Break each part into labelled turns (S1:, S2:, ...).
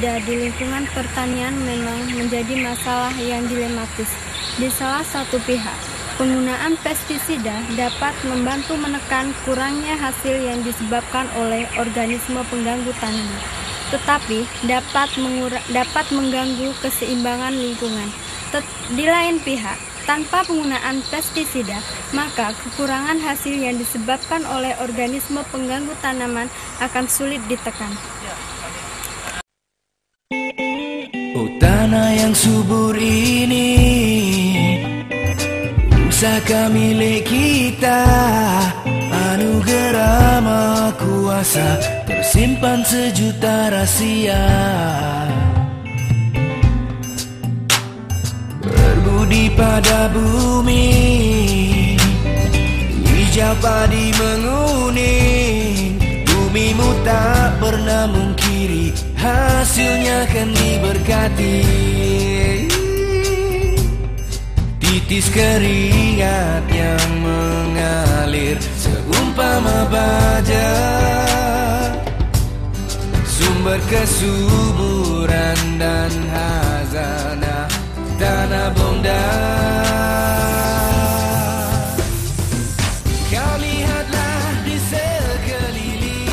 S1: pestisida di lingkungan pertanian memang menjadi masalah yang dilematis. Di salah satu pihak, penggunaan pestisida dapat membantu menekan kurangnya hasil yang disebabkan oleh organisme pengganggu tanaman, tetapi dapat mengganggu keseimbangan lingkungan. Di lain pihak, tanpa penggunaan pestisida, maka kekurangan hasil yang disebabkan oleh organisme pengganggu tanaman akan sulit ditekan.
S2: Oh tanah yang subur ini, pusaka milik kita, anugerah Maha Kuasa, tersimpan sejuta rahasia. Berbudi pada bumi, hijau padi menguning, bumimu tak pernah mungkiri, hasilnya akan diberkati. Titis keringat yang mengalir seumpama baja, sumber kesuburan dan hazanah tanah bonda. Kau lihatlah di sekeliling,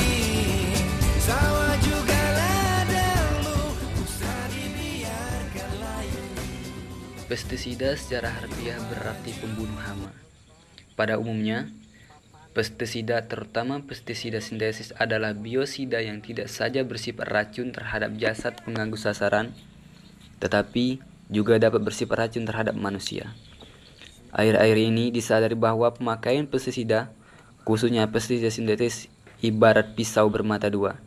S2: sawah juga ladangmu, usah dibiarkan layu.
S3: Pestisida secara harfiah berarti pembunuh hama. Pada umumnya, pestisida, terutama pestisida sintesis, adalah biosida yang tidak saja bersifat racun terhadap jasad pengganggu sasaran, tetapi juga dapat bersifat racun terhadap manusia. Akhir-akhir ini disadari bahwa pemakaian pestisida, khususnya pestisida sintetis, ibarat pisau bermata dua.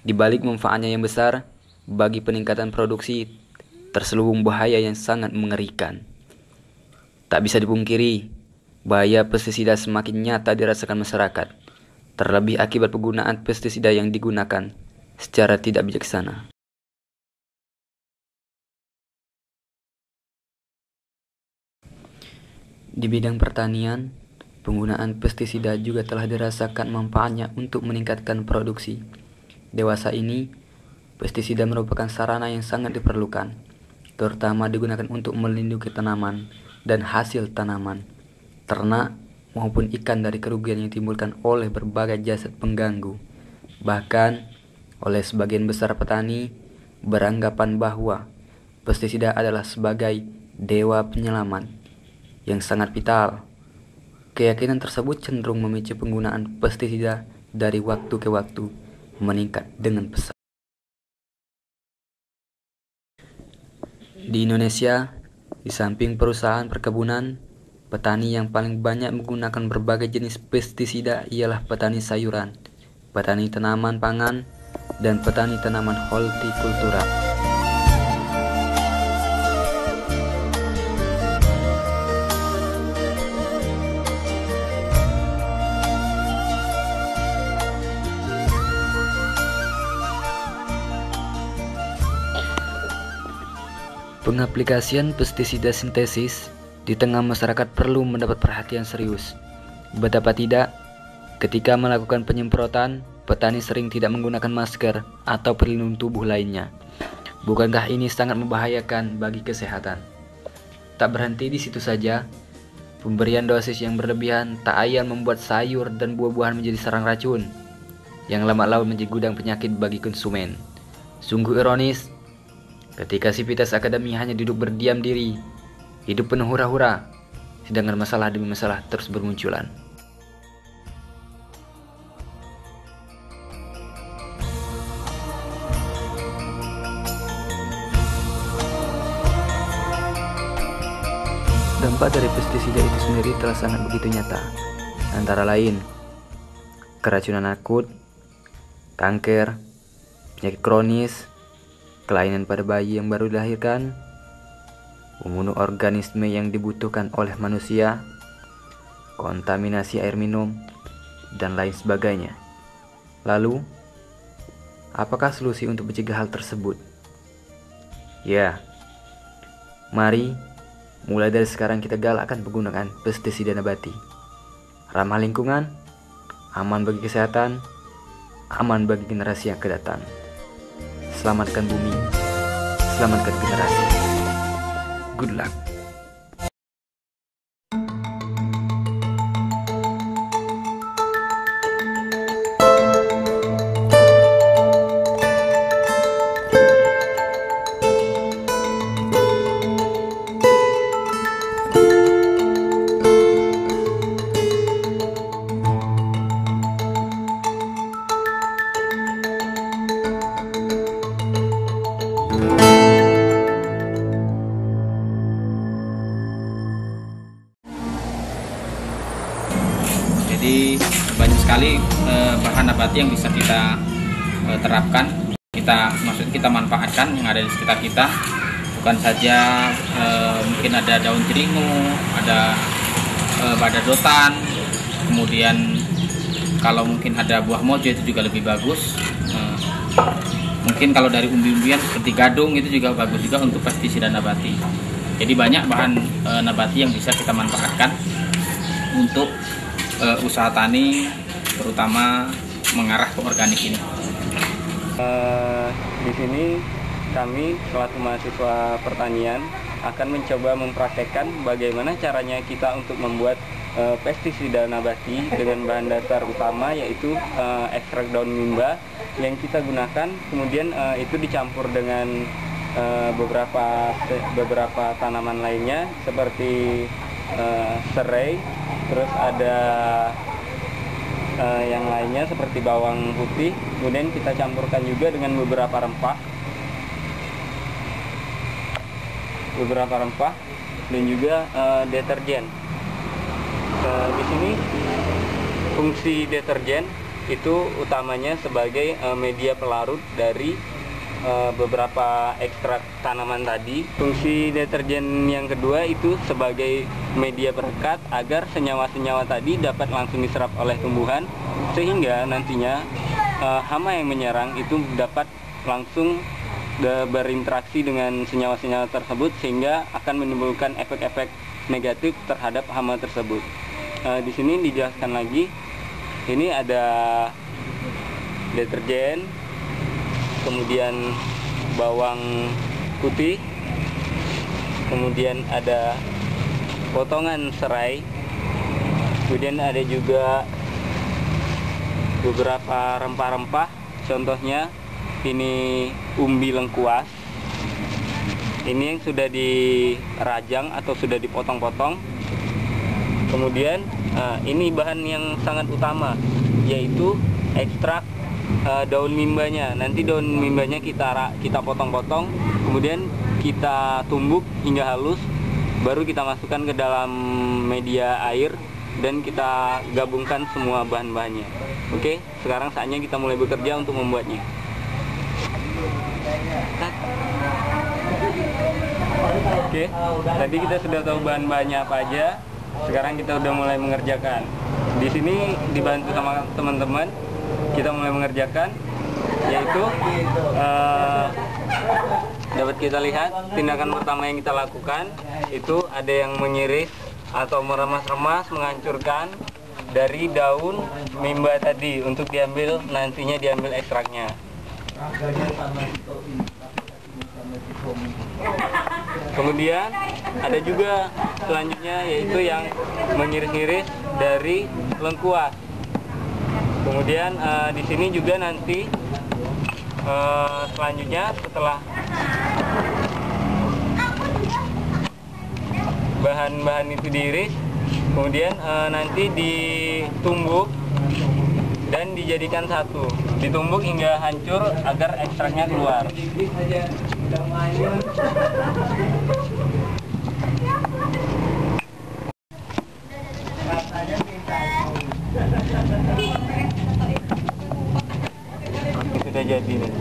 S3: Di balik manfaatnya yang besar bagi peningkatan produksi, terselubung bahaya yang sangat mengerikan. Tak bisa dipungkiri, bahaya pestisida semakin nyata dirasakan masyarakat, terlebih akibat penggunaan pestisida yang digunakan secara tidak bijaksana. Di bidang pertanian, penggunaan pestisida juga telah dirasakan manfaatnya untuk meningkatkan produksi. Dewasa ini, pestisida merupakan sarana yang sangat diperlukan, terutama digunakan untuk melindungi tanaman dan hasil tanaman, ternak maupun ikan dari kerugian yang ditimbulkan oleh berbagai jasad pengganggu. Bahkan, oleh sebagian besar petani beranggapan bahwa pestisida adalah sebagai dewa penyelamat yang sangat vital. Keyakinan tersebut cenderung memicu penggunaan pestisida dari waktu ke waktu meningkat dengan pesat. Di Indonesia, di samping perusahaan perkebunan, petani yang paling banyak menggunakan berbagai jenis pestisida ialah petani sayuran, petani tanaman pangan, dan petani tanaman hortikultura. Pengaplikasian pestisida sintesis di tengah masyarakat perlu mendapat perhatian serius. Betapa tidak, ketika melakukan penyemprotan, petani sering tidak menggunakan masker atau pelindung tubuh lainnya. Bukankah ini sangat membahayakan bagi kesehatan? Tak berhenti di situ saja, pemberian dosis yang berlebihan tak ayal membuat sayur dan buah-buahan menjadi sarang racun, yang lama-lama menjadi gudang penyakit bagi konsumen. Sungguh ironis, ketika sivitas akademi hanya duduk berdiam diri, hidup penuh hura-hura, sedangkan masalah demi masalah terus bermunculan. Dampak dari pestisida itu sendiri telah sangat begitu nyata, antara lain keracunan akut, kanker, penyakit kronis, kelainan pada bayi yang baru dilahirkan, membunuh organisme yang dibutuhkan oleh manusia, kontaminasi air minum, dan lain sebagainya. Lalu, apakah solusi untuk mencegah hal tersebut? Ya, mari mulai dari sekarang kita galakkan penggunaan pestisida nabati. Ramah lingkungan, aman bagi kesehatan, aman bagi generasi yang akan datang. selamatkan bumi, selamatkan generasi. Good luck.
S4: Jadi banyak sekali bahan nabati yang bisa kita terapkan, kita manfaatkan yang ada di sekitar kita. Bukan saja mungkin ada daun jeringu, ada badadotan, kemudian kalau mungkin ada buah mojo itu juga lebih bagus. Mungkin kalau dari umbi-umbian seperti gadung itu juga bagus juga untuk pestisida nabati. Jadi banyak bahan nabati yang bisa kita manfaatkan untuk usaha tani, terutama mengarah ke organik ini.
S5: Di sini kami selaku mahasiswa pertanian akan mencoba mempraktekkan bagaimana caranya kita untuk membuat pestisida nabati dengan bahan dasar utama yaitu ekstrak daun mimba yang kita gunakan. Kemudian itu dicampur dengan beberapa tanaman lainnya seperti serai, terus ada yang lainnya seperti bawang putih. Kemudian kita campurkan juga dengan beberapa rempah dan juga deterjen. Di sini fungsi deterjen itu utamanya sebagai media pelarut dari beberapa ekstrak tanaman tadi. Fungsi deterjen yang kedua itu sebagai media perekat agar senyawa-senyawa tadi dapat langsung diserap oleh tumbuhan, sehingga nantinya hama yang menyerang itu dapat langsung berinteraksi dengan senyawa-senyawa tersebut, sehingga akan menimbulkan efek-efek negatif terhadap hama tersebut. Di sini dijelaskan lagi, ini ada deterjen, kemudian bawang putih, kemudian ada potongan serai, kemudian ada juga beberapa rempah-rempah, contohnya ini umbi lengkuas, ini yang sudah dirajang atau sudah dipotong-potong. Kemudian ini bahan yang sangat utama, yaitu ekstrak daun mimbanya. Nanti daun mimbanya kita potong-potong, kemudian kita tumbuk hingga halus, baru kita masukkan ke dalam media air dan kita gabungkan semua bahan-bahannya. Oke, sekarang saatnya kita mulai bekerja untuk membuatnya. Oke, tadi kita sudah tahu bahan-bahannya apa aja. Sekarang kita udah mulai mengerjakan. Di sini dibantu sama teman-teman, kita mulai mengerjakan, yaitu dapat kita lihat tindakan pertama yang kita lakukan itu ada yang mengiris atau meremas-remas, menghancurkan dari daun mimba tadi untuk diambil, nantinya diambil ekstraknya. Kemudian ada juga selanjutnya, yaitu yang mengiris-iris dari lengkuas. Kemudian di sini juga nanti selanjutnya setelah bahan-bahan itu diiris, kemudian nanti ditumbuk dan dijadikan satu, ditumbuk hingga hancur agar ekstraknya keluar. Sudah jadi nih.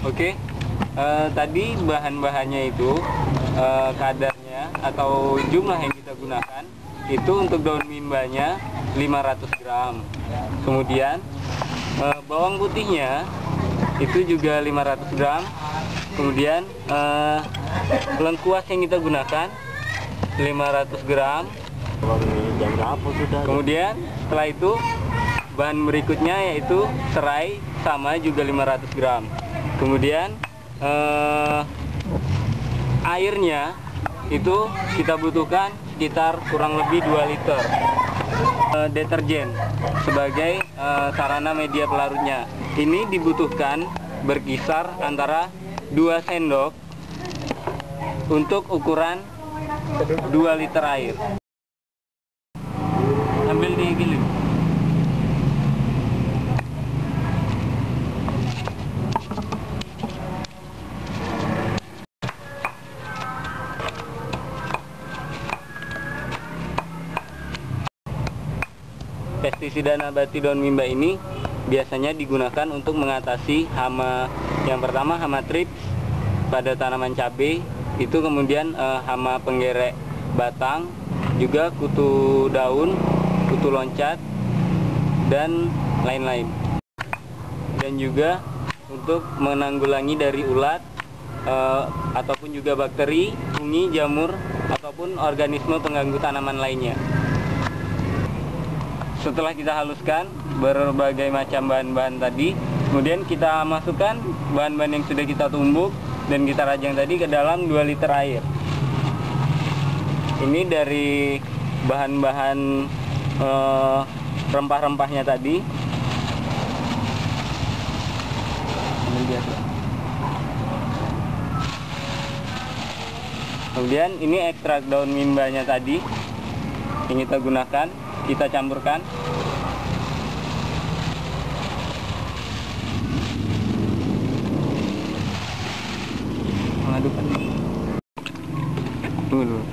S5: Oke, tadi bahan-bahannya itu kadarnya atau jumlah yang kita gunakan itu untuk daun mimbanya 500 gram. Kemudian bawang putihnya itu juga 500 gram. Kemudian lengkuas yang kita gunakan 500 gram. Kemudian setelah itu bahan berikutnya yaitu serai, sama juga 500 gram. Kemudian airnya itu kita butuhkan sekitar kurang lebih 2 liter. Deterjen sebagai sarana media pelarutnya. Ini dibutuhkan berkisar antara 2 sendok untuk ukuran 2 liter air. Ambil digiling. Pestisida nabati daun mimba ini biasanya digunakan untuk mengatasi hama. Yang pertama hama trips pada tanaman cabai, itu kemudian hama penggerek batang, juga kutu daun, kutu loncat, dan lain-lain. Dan juga untuk menanggulangi dari ulat ataupun juga bakteri, fungi, jamur, ataupun organisme pengganggu tanaman lainnya. Setelah kita haluskan berbagai macam bahan-bahan tadi, kemudian kita masukkan bahan-bahan yang sudah kita tumbuk dan kita rajang tadi ke dalam 2 liter air. Ini dari bahan-bahan rempah-rempahnya tadi. Kemudian ini ekstrak daun mimbanya tadi yang kita gunakan. Kita campurkan. Mengadukkan. Tunggu dulu.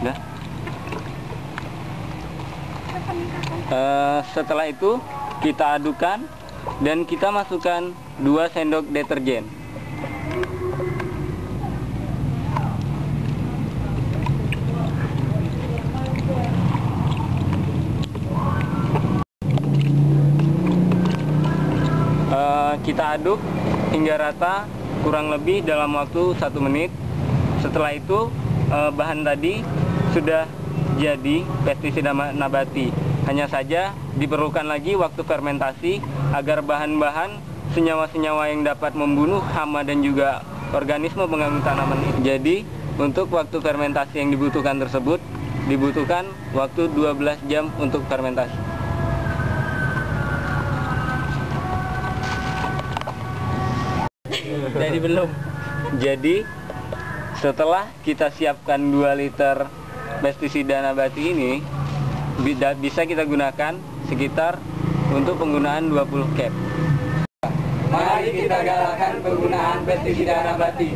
S5: Udah. Setelah itu kita adukkan dan kita masukkan 2 sendok deterjen. Kita aduk hingga rata kurang lebih dalam waktu 1 menit. Setelah itu bahan tadi sudah jadi pestisida nabati. Hanya saja diperlukan lagi waktu fermentasi agar bahan-bahan senyawa-senyawa yang dapat membunuh hama dan juga organisme pengganggu tanaman ini. Jadi untuk waktu fermentasi yang dibutuhkan tersebut dibutuhkan waktu 12 jam untuk fermentasi.
S4: Jadi belum.
S5: Jadi setelah kita siapkan 2 liter pestisida nabati ini, bisa kita gunakan sekitar untuk penggunaan 20 cap.
S4: Mari kita galakkan penggunaan pestisida nabati.